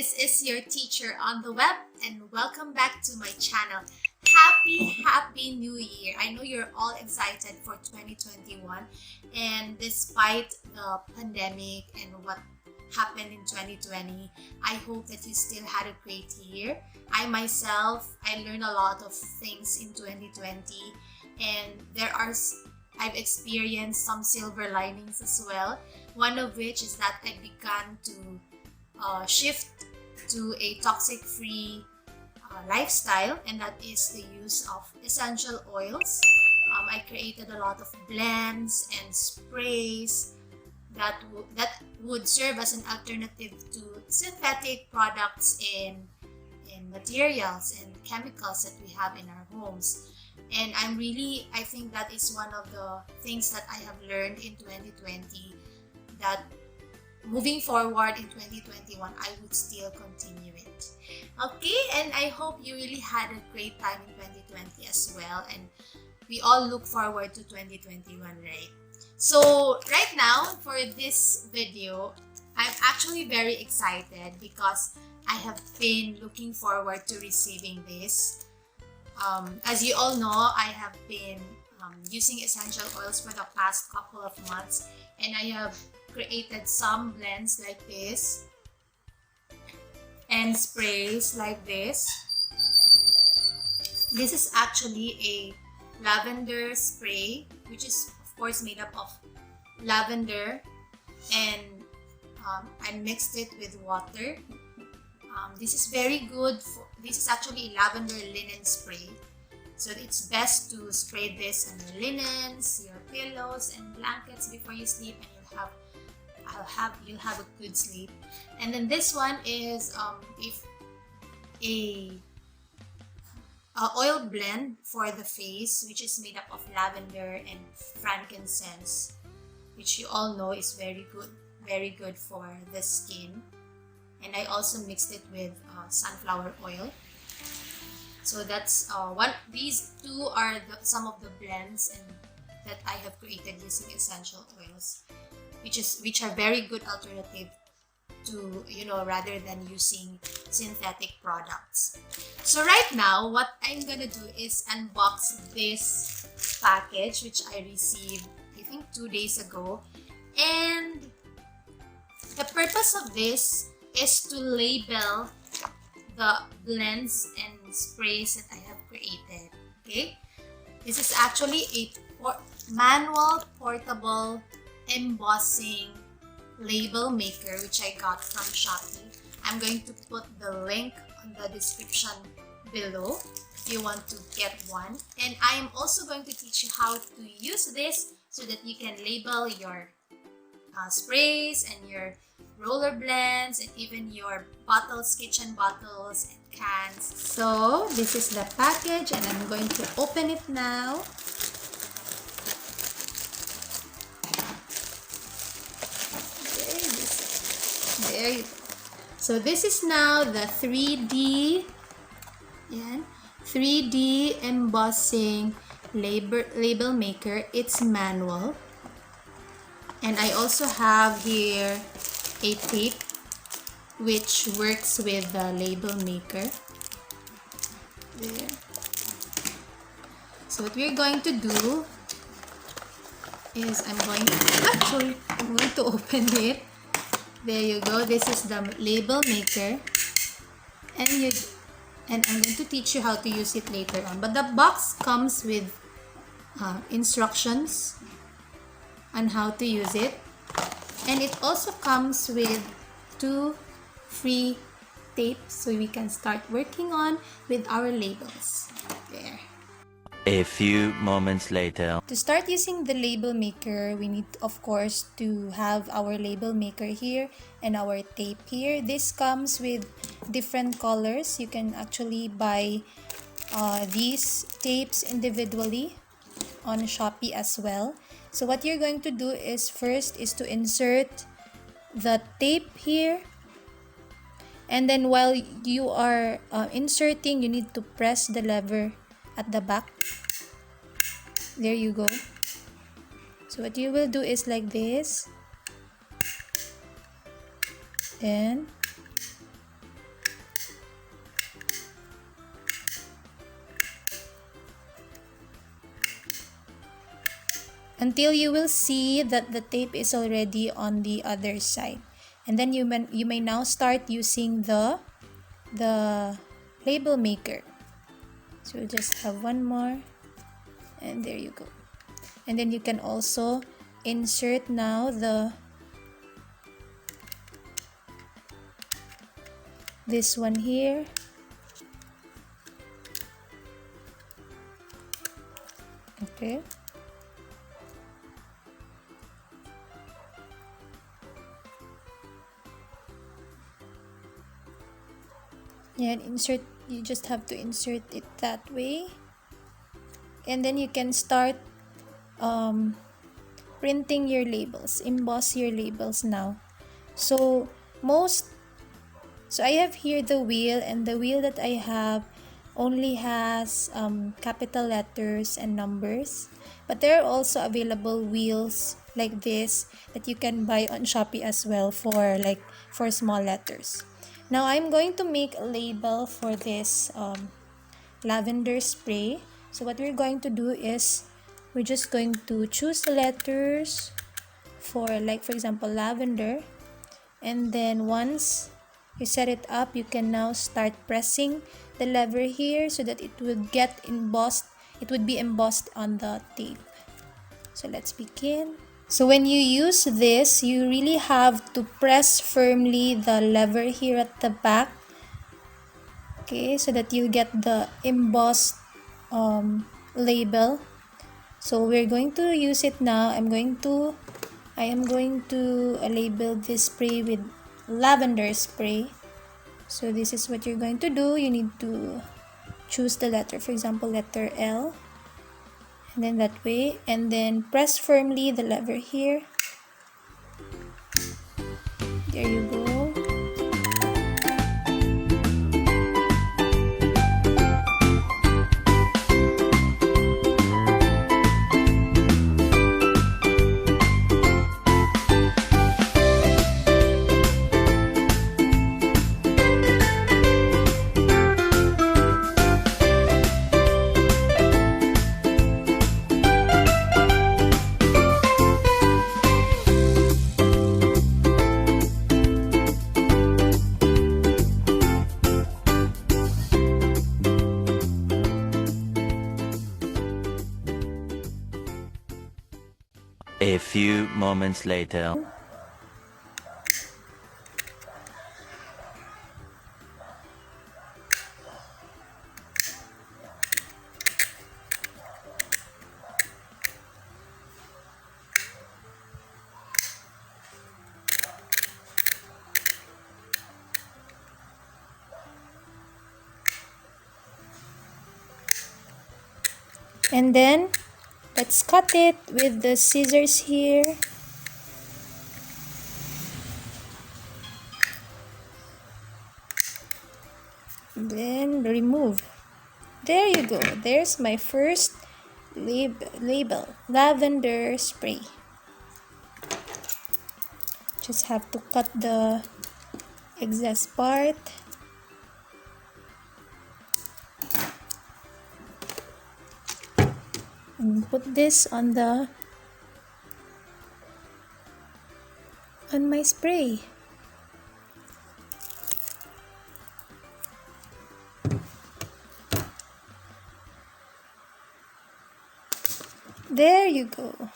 This is your teacher on the web, and welcome back to my channel. Happy New Year! I know you're all excited for 2021, and despite the pandemic and what happened in 2020, I hope that you still had a great year. I myself, I learned a lot of things in 2020, and I've experienced some silver linings as well. One of which is that I began to shift to a toxic-free lifestyle, and that is the use of essential oils. I created a lot of blends and sprays that would serve as an alternative to synthetic products in materials and chemicals that we have in our homes. And I think that is one of the things that I have learned in 2020, that moving forward in 2021, I would still continue it. Okay, and I hope you really had a great time in 2020 as well, and we all look forward to 2021, right? So right now, for this video, I'm actually very excited because I have been looking forward to receiving this. As you all know, I have been using essential oils for the past couple of months, and I have created some blends like this and sprays like this. This is actually a lavender spray, which is of course made up of lavender, and I mixed it with water. This is very good this is actually a lavender linen spray, so it's best to spray this on your linens, your pillows and blankets before you sleep, and you'll have a good sleep. And then this one is a oil blend for the face, which is made up of lavender and frankincense, which you all know is very good for the skin. And I also mixed it with sunflower oil. So that's these two are some of the blends that I have created using essential oils, which are very good alternative to, rather than using synthetic products. So right now, what I'm gonna do is unbox this package, which I received I think 2 days ago. And the purpose of this is to label the blends and sprays that I have created. Okay, this is actually a manual portable embossing label maker, which I got from Shopee. I'm going to put the link on the description below if you want to get one. And I am also going to teach you how to use this so that you can label your sprays and your roller blends and even your bottles, kitchen bottles and cans. So this is the package, and I'm going to open it now. There you go. So this is now the 3D embossing label maker. It's manual. And I also have here a tape which works with the label maker. There. So what we're going to do is I'm going to open it. There you go. This is the label maker, and I'm going to teach you how to use it later on. But the box comes with instructions on how to use it, and it also comes with 2 free tapes, so we can start working on with our labels. There. A few moments later. To start using the label maker, we need, of course, to have our label maker here and our tape here. This comes with different colors. You can actually buy these tapes individually on Shopee as well. So what you're going to do is first is to insert the tape here, and then while you are inserting, you need to press the lever at the back. There you go. So what you will do is like this, then until you will see that the tape is already on the other side. And then you may now start using the label maker. So we'll just have one more, and there you go. And then you can also insert now this one here. Okay. And insert, you just have to insert it that way. And then you can start printing your labels, emboss your labels now. So I have here the wheel, and the wheel that I have only has capital letters and numbers, but there are also available wheels like this that you can buy on Shopee as well for small letters. Now I'm going to make a label for this lavender spray. So what we're going to do is we're just going to choose the letters for, like, for example, lavender, and then once you set it up, you can now start pressing the lever here so that it will get embossed. It would be embossed on the tape. So let's begin. So when you use this, you really have to press firmly the lever here at the back, okay, so that you get the embossed label. So we're going to use it now. I am going to label this spray with lavender spray. So this is what you're going to do. You need to choose the letter, for example, letter L, and then that way, and then press firmly the lever here. There you go. A few moments later. And then let's cut it with the scissors here. And then remove. There you go. There's my first label, lavender spray. Just have to cut the excess part. And put this on my spray. There you go.